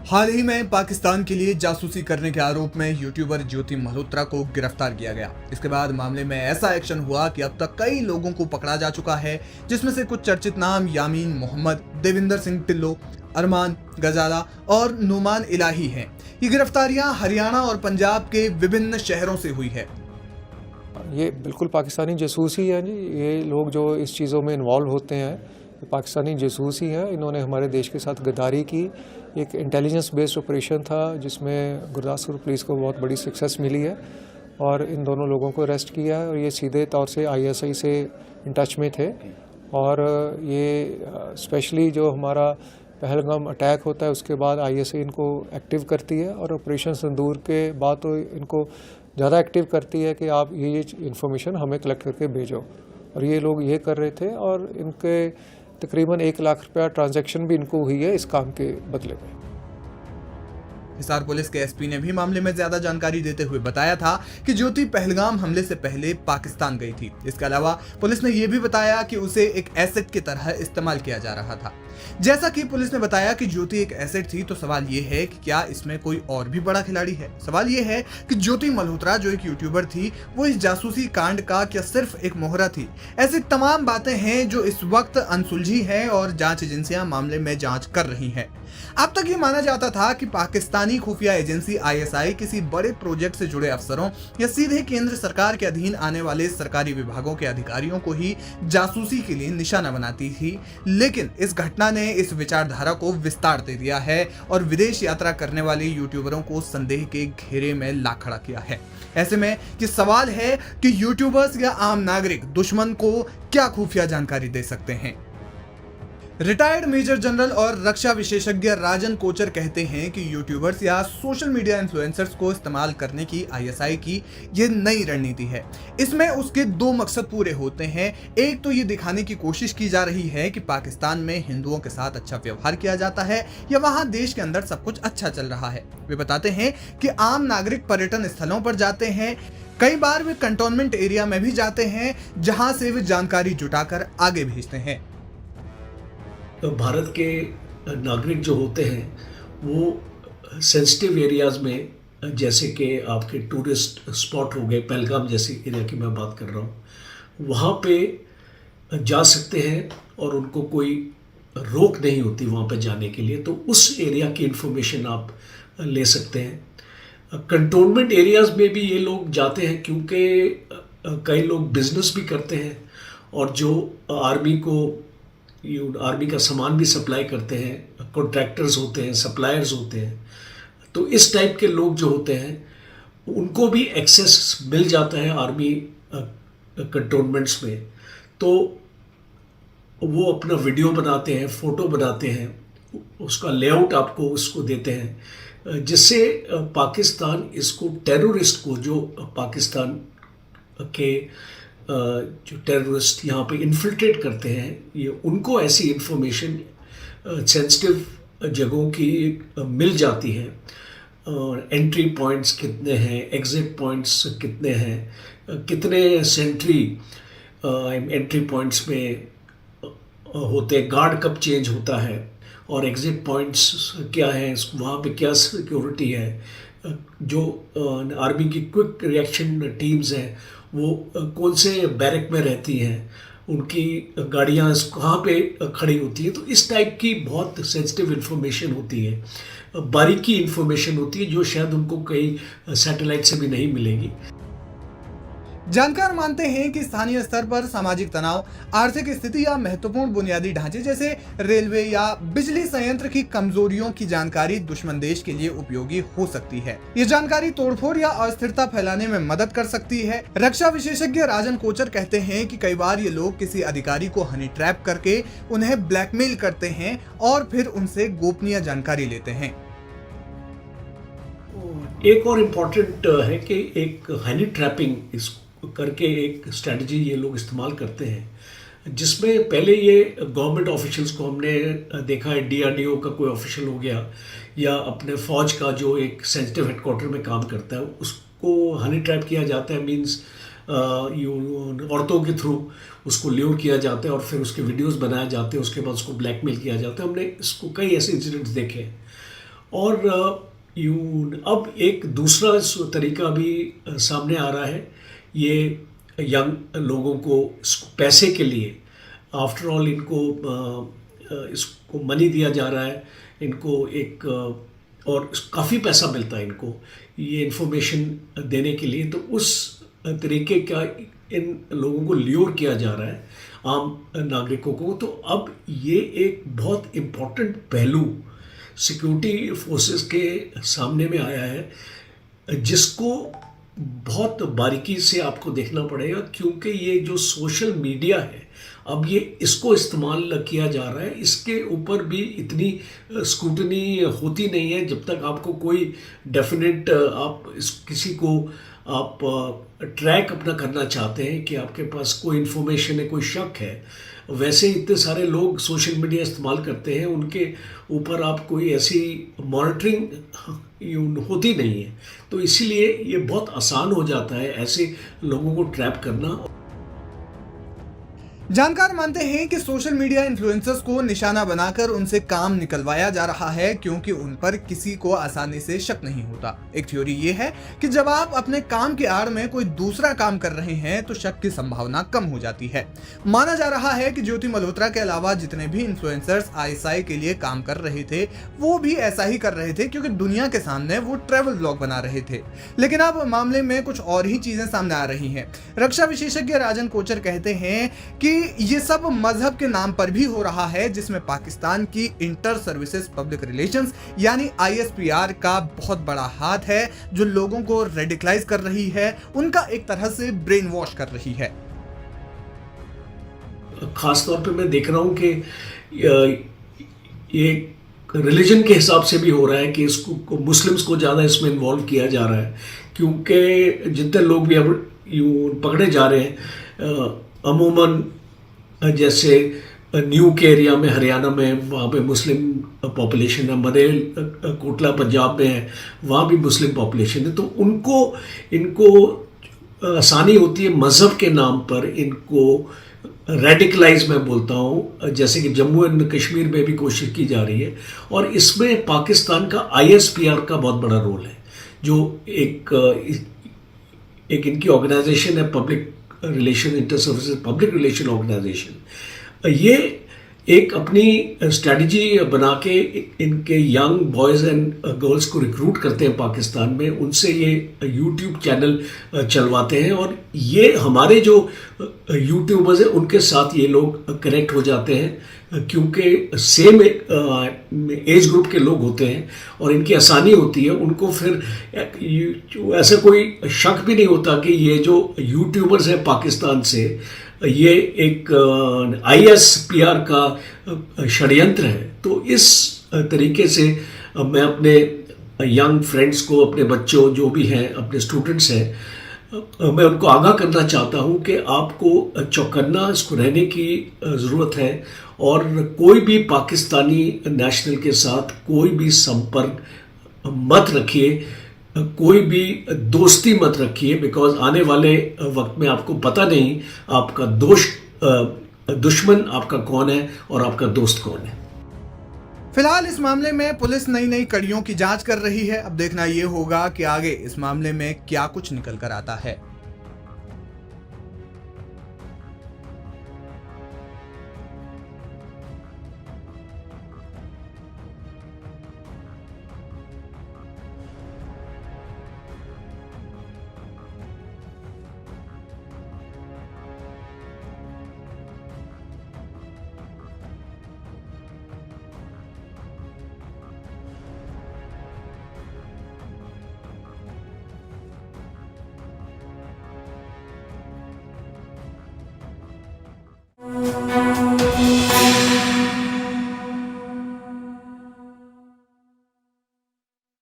हाल ही में पाकिस्तान के लिए जासूसी करने के आरोप में यूट्यूबर ज्योति मल्होत्रा को गिरफ्तार किया गया। इसके बाद मामले में ऐसा एक्शन हुआ कि अब तक कई लोगों को पकड़ा जा चुका है, जिसमें से कुछ चर्चित नाम यामीन मोहम्मद, देविंदर सिंह टिल्लो, अरमान गजाला और नुमान इलाही हैं। ये गिरफ्तारियां हरियाणा और पंजाब के विभिन्न शहरों से हुई है। ये बिल्कुल पाकिस्तानी जासूस ही हैं जी। ये लोग जो इस चीज़ों में इन्वॉल्व होते हैं पाकिस्तानी जासूस ही हैं। इन्होंने हमारे देश के साथ गद्दारी की। एक इंटेलिजेंस बेस्ड ऑपरेशन था जिसमें गुरदासपुर पुलिस को बहुत बड़ी सक्सेस मिली है और इन दोनों लोगों को अरेस्ट किया है। और ये सीधे तौर से आईएसआई से इन टच में थे और ये स्पेशली जो हमारा पहलगाम अटैक होता है उसके बाद आईएसआई इनको एक्टिव करती है और ऑपरेशन सिंदूर के बाद तो इनको ज़्यादा एक्टिव करती है कि आप ये इन्फॉर्मेशन हमें कलेक्ट करके भेजो। और ये लोग ये कर रहे थे और इनके तकरीबन 1 लाख रुपया ट्रांजैक्शन भी इनको हुई है इस काम के बदले में। हिसार पुलिस के एसपी ने भी मामले में ज्यादा जानकारी देते हुए बताया था कि ज्योति पहलगाम हमले से पहले पाकिस्तान गई थी। इसके अलावा पुलिस ने यह भी बताया कि उसे एक एसेट की तरह इस्तेमाल किया जा रहा था। जैसा कि पुलिस ने बताया कि ज्योति एक एसेट थी, तो सवाल यह है कि क्या इसमें कोई और भी बड़ा खिलाड़ी है। सवाल यह है कि ज्योति मल्होत्रा जो एक यूट्यूबर थी, वो इस जासूसी कांड का क्या सिर्फ एक मोहरा थी। ऐसी तमाम बातें हैं जो इस वक्त अनसुलझी हैं और जांच एजेंसियां मामले में जांच कर रही हैं। अब तक ये माना जाता था कि पाकिस्तानी खुफिया एजेंसी आईएसआई किसी बड़े प्रोजेक्ट से जुड़े अफसरों या सीधे केंद्र सरकार के अधीन आने वाले सरकारी विभागों के अधिकारियों को ही जासूसी के लिए निशाना बनाती थी, लेकिन इस घटना ने इस विचारधारा को विस्तार दे दिया है और विदेश यात्रा करने वाले यूट्यूबरों को संदेह के घेरे में ला खड़ा किया है। ऐसे में ये सवाल है कि यूट्यूबर्स या आम नागरिक दुश्मन को क्या खुफिया जानकारी दे सकते हैं। रिटायर्ड मेजर जनरल और रक्षा विशेषज्ञ राजन कोचर कहते हैं कि यूट्यूबर्स या सोशल मीडिया इन्फ्लुएंसर्स को इस्तेमाल करने की आईएसआई की ये नई रणनीति है। इसमें उसके 2 मकसद पूरे होते हैं। एक तो ये दिखाने की कोशिश की जा रही है कि पाकिस्तान में हिंदुओं के साथ अच्छा व्यवहार किया जाता है या वहां देश के अंदर सब कुछ अच्छा चल रहा है। वे बताते हैं कि आम नागरिक पर्यटन स्थलों पर जाते हैं, कई बार वे कंटोनमेंट एरिया में भी जाते हैं, जहां से वे जानकारी जुटाकर आगे भेजते हैं। तो भारत के नागरिक जो होते हैं वो सेंसिटिव एरियाज़ में, जैसे कि आपके टूरिस्ट स्पॉट हो गए, पहलगाम जैसे एरिया की मैं बात कर रहा हूँ, वहाँ पे जा सकते हैं और उनको कोई रोक नहीं होती वहाँ पे जाने के लिए। तो उस एरिया की इन्फॉर्मेशन आप ले सकते हैं। कंटोनमेंट एरियाज़ में भी ये लोग जाते हैं क्योंकि कई लोग बिजनेस भी करते हैं और जो आर्मी का सामान भी सप्लाई करते हैं, कॉन्ट्रैक्टर्स होते हैं, सप्लायर्स होते हैं। तो इस टाइप के लोग जो होते हैं उनको भी एक्सेस मिल जाता है आर्मी कंटोनमेंट्स में। तो वो अपना वीडियो बनाते हैं, फ़ोटो बनाते हैं, उसका लेआउट आपको उसको देते हैं, जिससे पाकिस्तान इसको टेररिस्ट को, जो पाकिस्तान के जो टेररिस्ट यहाँ पे इन्फिल्ट्रेट करते हैं, ये उनको ऐसी इंफॉर्मेशन सेंसिटिव जगहों की मिल जाती है। एंट्री पॉइंट्स कितने हैं, एग्जिट पॉइंट्स कितने हैं, कितने सेंट्री एंट्री पॉइंट्स में होते हैं, गार्ड कब चेंज होता है और एग्जिट पॉइंट्स क्या हैं, वहाँ पे क्या सिक्योरिटी है, जो आर्मी की क्विक रिएक्शन टीम्स हैं वो कौन से बैरक में रहती हैं, उनकी गाड़ियाँ कहाँ पे खड़ी होती हैं। तो इस टाइप की बहुत सेंसिटिव इन्फॉर्मेशन होती है, बारीकी इन्फॉर्मेशन होती है, जो शायद उनको कहीं सैटेलाइट से भी नहीं मिलेगी। जानकार मानते हैं कि स्थानीय स्तर पर सामाजिक तनाव, आर्थिक स्थिति या महत्वपूर्ण बुनियादी ढांचे जैसे रेलवे या बिजली संयंत्र की कमजोरियों की जानकारी दुश्मन देश के लिए उपयोगी हो सकती है। ये जानकारी तोड़फोड़ या अस्थिरता फैलाने में मदद कर सकती है। रक्षा विशेषज्ञ राजन कोचर कहते हैं कि कई बार ये लोग किसी अधिकारी को हनी ट्रैप करके उन्हें ब्लैकमेल करते हैं और फिर उनसे गोपनीय जानकारी लेते हैं। एक और इम्पॉर्टेंट है कि एक हनी ट्रैपिंग करके एक स्ट्रेटजी ये लोग इस्तेमाल करते हैं, जिसमें पहले ये गवर्नमेंट ऑफिशियल्स को हमने देखा है, डीआरडीओ का कोई ऑफिशियल हो गया या अपने फ़ौज का जो एक सेंसिटिव हेडक्वार्टर में काम करता है, उसको हनी ट्रैप किया जाता है। मींस औरतों के थ्रू उसको ल्यूर किया जाता है और फिर उसके वीडियोस बनाए जाते हैं, उसके बाद उसको ब्लैकमेल किया जाता है। हमने इसको कई ऐसे इंसिडेंट्स देखे हैं और अब एक दूसरा तरीका भी सामने आ रहा है। ये यंग लोगों को पैसे के लिए, आफ्टर ऑल इनको इसको मनी दिया जा रहा है, इनको एक और काफ़ी पैसा मिलता है इनको ये इन्फॉर्मेशन देने के लिए। तो उस तरीके का इन लोगों को ल्योर किया जा रहा है, आम नागरिकों को। तो अब ये एक बहुत इम्पोर्टेंट पहलू सिक्योरिटी फोर्सेस के सामने में आया है, जिसको बहुत बारीकी से आपको देखना पड़ेगा, क्योंकि ये जो सोशल मीडिया है अब ये इसको इस्तेमाल किया जा रहा है। इसके ऊपर भी इतनी स्क्रूटनी होती नहीं है जब तक आपको कोई डेफिनेट किसी को आप ट्रैक अपना करना चाहते हैं कि आपके पास कोई इन्फॉर्मेशन है, कोई शक है। वैसे इतने सारे लोग सोशल मीडिया इस्तेमाल करते हैं, उनके ऊपर आप कोई ऐसी मॉनिटरिंग होती नहीं है। तो इसीलिए ये बहुत आसान हो जाता है ऐसे लोगों को ट्रैप करना। जानकार मानते हैं कि सोशल मीडिया इन्फ्लुएंसर्स को निशाना बनाकर उनसे काम निकलवाया जा रहा है, क्योंकि उन पर किसी को आसानी से शक नहीं होता। एक थ्योरी ये है कि जब आप अपने काम की आड़ में कोई दूसरा काम कर रहे हैं तो शक की संभावना कम हो जाती है। माना जा रहा है कि ज्योति मल्होत्रा के अलावा जितने भी इन्फ्लुएंसर्स आईएसआई के लिए काम कर रहे थे वो भी ऐसा ही कर रहे थे, क्योंकि दुनिया के सामने वो ट्रैवल ब्लॉग बना रहे थे। लेकिन अब मामले में कुछ और ही चीजें सामने आ रही हैं। रक्षा विशेषज्ञ राजन कोचर कहते हैं कि ये सब मजहब के नाम पर भी हो रहा है, जिसमें पाकिस्तान की इंटर सर्विसेज पब्लिक रिलेशंस यानी ISPR का बहुत बड़ा हाथ है, जो लोगों को रेडिकलाइज कर रही है, उनका एक तरह से ब्रेन वॉश कर रही है। खास तौर पे मैं देख रहा हूं कि ये रिलीजन के हिसाब से भी हो रहा है कि इसको मुस्लिम्स को ज़्यादा इसमें इन्वॉल्व किया जा रहा है, क्योंकि जितने लोग भी अब यूँ पकड़े जा रहे हैं, अमूमन जैसे न्यू के एरिया में हरियाणा में वहाँ पे मुस्लिम पॉपुलेशन है, मरेल कोटला पंजाब में है, वहाँ भी मुस्लिम पॉपुलेशन है। तो इनको आसानी होती है मज़हब के नाम पर इनको रेडिकलाइज मैं बोलता हूँ, जैसे कि जम्मू एंड कश्मीर में भी कोशिश की जा रही है। और इसमें पाकिस्तान का ISPR का बहुत बड़ा रोल है, जो एक इनकी ऑर्गेनाइजेशन है, public relation inter services public relation organization. ये एक अपनी स्ट्रेटजी बना के इनके यंग बॉयज़ एंड गर्ल्स को रिक्रूट करते हैं पाकिस्तान में, उनसे ये यूट्यूब चैनल चलवाते हैं, और ये हमारे जो यूट्यूबर्स हैं उनके साथ ये लोग कनेक्ट हो जाते हैं, क्योंकि सेम एज ग्रुप के लोग होते हैं और इनकी आसानी होती है। उनको फिर ऐसा कोई शक भी नहीं होता कि ये जो यूट्यूबर्स हैं पाकिस्तान से, ये एक ISPR का षड्यंत्र है। तो इस तरीके से मैं अपने यंग फ्रेंड्स को, अपने बच्चों जो भी हैं, अपने स्टूडेंट्स हैं, मैं उनको आगाह करना चाहता हूं कि आपको चौकन्ना इसको रहने की ज़रूरत है, और कोई भी पाकिस्तानी नेशनल के साथ कोई भी संपर्क मत रखिए, कोई भी दोस्ती मत रखिए, बिकॉज आने वाले वक्त में आपको पता नहीं आपका दुश्मन आपका कौन है और आपका दोस्त कौन है। फिलहाल इस मामले में पुलिस नई नई कड़ियों की जांच कर रही है। अब देखना यह होगा कि आगे इस मामले में क्या कुछ निकल कर आता है।